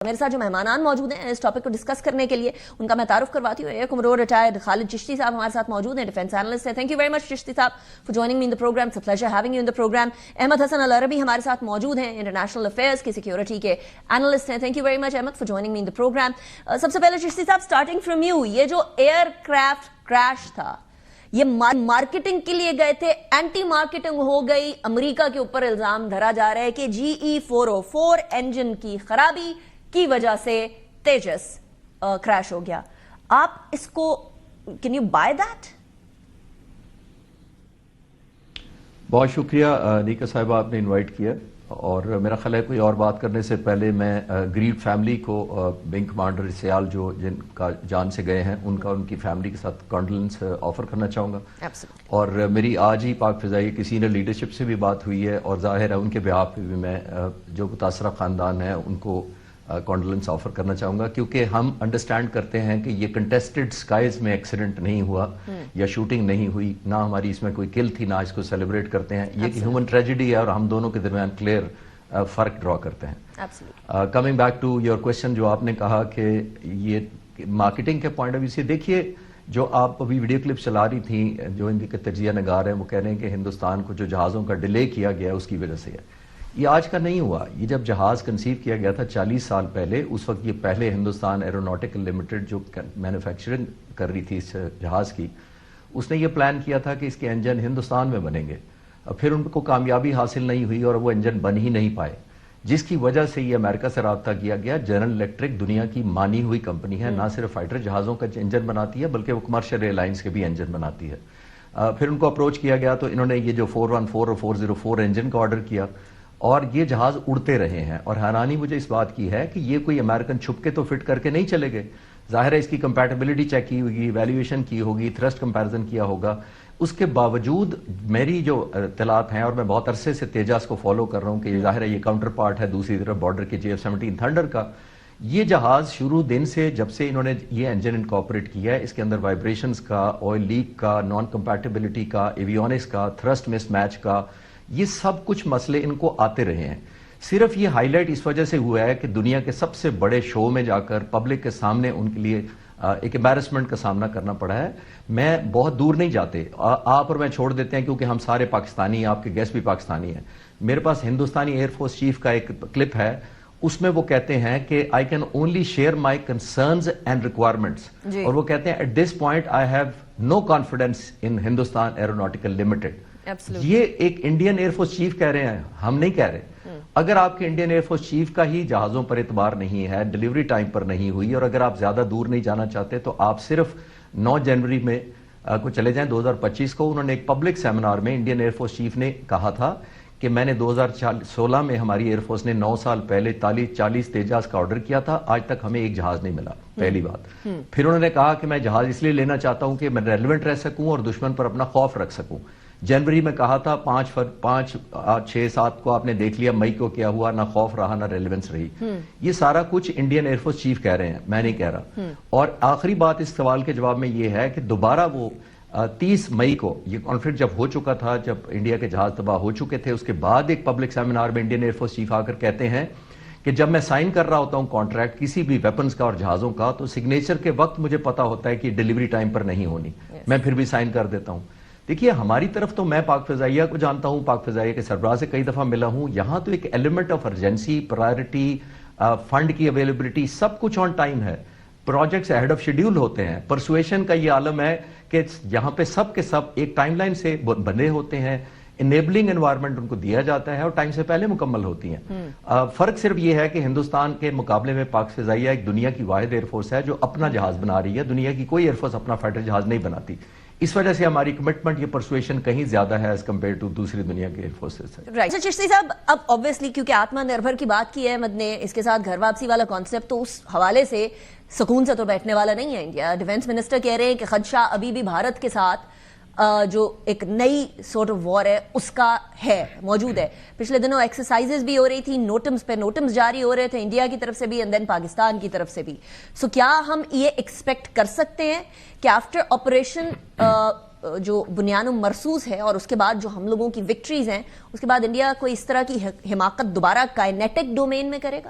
میرے ساتھ جو مہمانان موجود ہیں اس ٹاپک کو ڈسکس کرنے کے لیے ان کا میں تعارف کرواتی ہوں. ایک عمر ریٹائرڈ خالد چشتی صاحب ہمارے ساتھ موجود ہیں, ڈیفینس اینالسٹ ہیں. Thank you very much Chishti صاحب for joining me in the program. It's a pleasure having you in the program. Ahmed Hasan Al-Arabi ہمارے ساتھ موجود ہیں, انٹرنیشنل افیئرز کی سیکیورٹی کے اینالسٹ ہیں. Thank you very much Ahmed for joining me in the program. سب سے پہلے چشتی صاحب اسٹارٹنگ فرام یو, یہ جو ایئر کرافٹ کریش تھا یہ مارکیٹنگ کے لیے گئے تھے, اینٹی مارکیٹنگ ہو گئی, امریکہ کے اوپر الزام دھرا جا رہا ہے کہ GE404 انجن کی خرابی کی وجہ سے تیجس کریش ہو گیا. آپ اس کو کین یو بائی دیٹ؟ بہت شکریہ نیکا صاحبہ, آپ نے انوائٹ کیا, اور میرا خیال ہے کوئی اور بات کرنے سے پہلے میں گریڈ فیملی کو, ونگ کمانڈر سیال جو جن کا جان سے گئے ہیں ان کا ان کی فیملی کے ساتھ کانڈولنس آفر کرنا چاہوں گا. اور میری آج ہی پاک فضائیہ کی سینئر لیڈرشپ سے بھی بات ہوئی ہے, اور ظاہر ہے ان کے بہاف پہ بھی میں جو متاثرہ خاندان ہے ان کو کانڈولنس آفر کرنا چاہوں گا, کیونکہ ہم انڈرسٹینڈ کرتے ہیں کہ یہ کنٹیسٹڈ سکائز میں ایکسیڈنٹ نہیں ہوا یا شوٹنگ نہیں ہوئی, نہ ہماری اس میں کوئی کل تھی, نہ اس کو سیلیبریٹ کرتے ہیں. یہ کہ ہیومن ٹریجڈی ہے اور ہم دونوں کے درمیان کلیئر فرق ڈرا کرتے ہیں. Coming back to your question, جو آپ نے کہا کہ یہ مارکیٹنگ کے پوائنٹ آف ویو سے دیکھیے, جو آپ ابھی ویڈیو کلپ چلا رہی تھیں جو ان کے تجزیہ نگار ہیں وہ کہہ رہے ہیں کہ ہندوستان کو جو جہازوں کا ڈیلے کیا گیا اس کی وجہ سے ہے. یہ آج کا نہیں ہوا. یہ جب جہاز کنسیو کیا گیا تھا 40 سال پہلے, اس وقت یہ پہلے ہندوستان ایروناٹیکل لمیٹڈ جو مینوفیکچرنگ کر رہی تھی اس جہاز کی, اس نے یہ پلان کیا تھا کہ اس کے انجن ہندوستان میں بنیں گے. پھر ان کو کامیابی حاصل نہیں ہوئی اور وہ انجن بن ہی نہیں پائے, جس کی وجہ سے یہ امریکہ سے رابطہ کیا گیا. جنرل الیکٹرک دنیا کی مانی ہوئی کمپنی ہے, نہ صرف فائٹر جہازوں کا انجن بناتی ہے بلکہ وہ کمرشل ایئر لائنس کے بھی انجن بناتی ہے. پھر ان کو اپروچ کیا گیا تو انہوں نے یہ جو 414 اور 404 انجن کا آرڈر کیا, اور یہ جہاز اڑتے رہے ہیں. اور حیرانی مجھے اس بات کی ہے کہ یہ کوئی امریکن چھپ کے تو فٹ کر کے نہیں چلے گئے. ظاہر ہے اس کی کمپیٹیبلٹی چیک کی ہوگی, ویلیویشن کی ہوگی, تھرسٹ کمپیریزن کیا ہوگا. اس کے باوجود میری جو اطلاعات ہیں, اور میں بہت عرصے سے تیجاس کو فالو کر رہا ہوں کہ ظاہر ہے یہ کاؤنٹر پارٹ ہے دوسری طرف بارڈر کے JF-17 تھنڈر کا, یہ جہاز شروع دن سے جب سے انہوں نے یہ انجن انکارپوریٹ کیا ہے, اس کے اندر وائبریشنز کا, آئل لیک کا, نان کمپیٹیبلٹی کا, ایویونکس کا, تھرسٹ مس میچ کا, یہ سب کچھ مسئلے ان کو آتے رہے ہیں. صرف یہ ہائی لائٹ اس وجہ سے ہوا ہے کہ دنیا کے سب سے بڑے شو میں جا کر پبلک کے سامنے ان کے لیے ایک امبیرسمنٹ کا سامنا کرنا پڑا ہے. میں بہت دور نہیں جاتے, آپ اور میں چھوڑ دیتے ہیں کیونکہ ہم سارے پاکستانی ہیں, آپ کے گیسٹ بھی پاکستانی ہیں. میرے پاس ہندوستانی ایئر فورس چیف کا ایک کلپ ہے, اس میں وہ کہتے ہیں کہ I can only share my concerns and requirements, اور وہ کہتے ہیں at this point I have no confidence in Hindustan aeronautical limited. یہ ایک انڈین ایئر فورس چیف کہہ رہے ہیں, ہم نہیں کہہ رہے. اگر آپ کے انڈین ایئر فورس چیف کا ہی جہازوں پر اعتبار نہیں ہے, ڈیلیوری ٹائم پر نہیں ہوئی, اور اگر آپ زیادہ دور نہیں جانا چاہتے تو آپ صرف 9 جنوری میں کو چلے جائیں 2025 کو. انہوں نے ایک پبلک سیمینار میں انڈین ایئر فورس چیف نے کہا تھا کہ میں نے 2016 میں ہماری ایئر فورس نے 9 سال پہلے 40 تیجاس کا آرڈر کیا تھا, آج تک ہمیں ایک جہاز نہیں ملا. پہلی بات. پھر انہوں نے کہا کہ میں جہاز اس لیے لینا چاہتا ہوں کہ میں ریلیونٹ رہ سکوں اور دشمن پر اپنا خوف رکھ سکوں. جنوری میں کہا تھا 5 6 7 کو آپ نے دیکھ لیا مئی کو کیا ہوا, نہ خوف رہا نہ ریلیونس رہی. یہ سارا کچھ انڈین ایئر فورس چیف کہہ رہے ہیں, میں نہیں کہہ رہا. اور آخری بات اس سوال کے جواب میں یہ ہے کہ دوبارہ وہ 30 مئی کو یہ کانفلکٹ جب ہو چکا تھا, جب انڈیا کے جہاز تباہ ہو چکے تھے, اس کے بعد ایک پبلک سیمینار میں انڈین ایئر فورس چیف آ کر کہتے ہیں کہ جب میں سائن کر رہا ہوتا ہوں کانٹریکٹ کسی بھی ویپنز کا اور جہازوں کا, تو سگنیچر کے وقت مجھے پتا ہوتا ہے کہ ڈیلیوری ٹائم پر نہیں ہونی, میں پھر بھی سائن کر دیتا ہوں. دیکھیے ہماری طرف تو میں پاک فضائیہ کو جانتا ہوں, پاک فضائیہ کے سربراہ سے کئی دفعہ ملا ہوں, یہاں تو ایک element of urgency, priority, fund کی اویلیبلٹی, سب کچھ آن ٹائم ہے. پروجیکٹس ہیڈ آف شیڈیول ہوتے ہیں. پرسویشن کا یہ عالم ہے کہ یہاں پہ سب کے سب ایک ٹائم لائن سے بنے ہوتے ہیں, انیبلنگ انوائرمنٹ ان کو دیا جاتا ہے اور ٹائم سے پہلے مکمل ہوتی ہیں. فرق صرف یہ ہے کہ ہندوستان کے مقابلے میں پاک فضائیہ ایک دنیا کی واحد ایئر فورس ہے جو اپنا جہاز بنا رہی ہے. دنیا کی کوئی ایئر فورس اپنا فائٹر جہاز نہیں بناتی. اس وجہ سے ہماری کمٹمنٹ, یہ پرسویشن کہیں زیادہ ہے ایز کمپیئر ٹو دوسری دنیا کے ایئر فورسز سے. رائٹ چشتی صاحب, اب obviously کیونکہ آتما نربھر کی بات کی ہے احمد نے, اس کے ساتھ گھر واپسی والا کانسیپٹ, تو اس حوالے سے سکون سے تو بیٹھنے والا نہیں ہے انڈیا. ڈیفینس منسٹر کہہ رہے ہیں کہ خدشہ ابھی بھی بھارت کے ساتھ جو ایک نئی سورٹ آف وار ہے اس کا ہے, موجود ہے. پچھلے دنوں ایکسرسائزز بھی ہو رہی تھی, نوٹمز پہ نوٹمز جاری ہو رہے تھے انڈیا کی طرف سے بھی اینڈ دین پاکستان کی طرف سے بھی. سو کیا ہم یہ ایکسپیکٹ کر سکتے ہیں کہ آفٹر آپریشن جو بنیان مرصوص ہے اور اس کے بعد جو ہم لوگوں کی وکٹریز ہیں, اس کے بعد انڈیا کوئی اس طرح کی حماقت دوبارہ کائنیٹک ڈومین میں کرے گا؟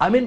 I mean,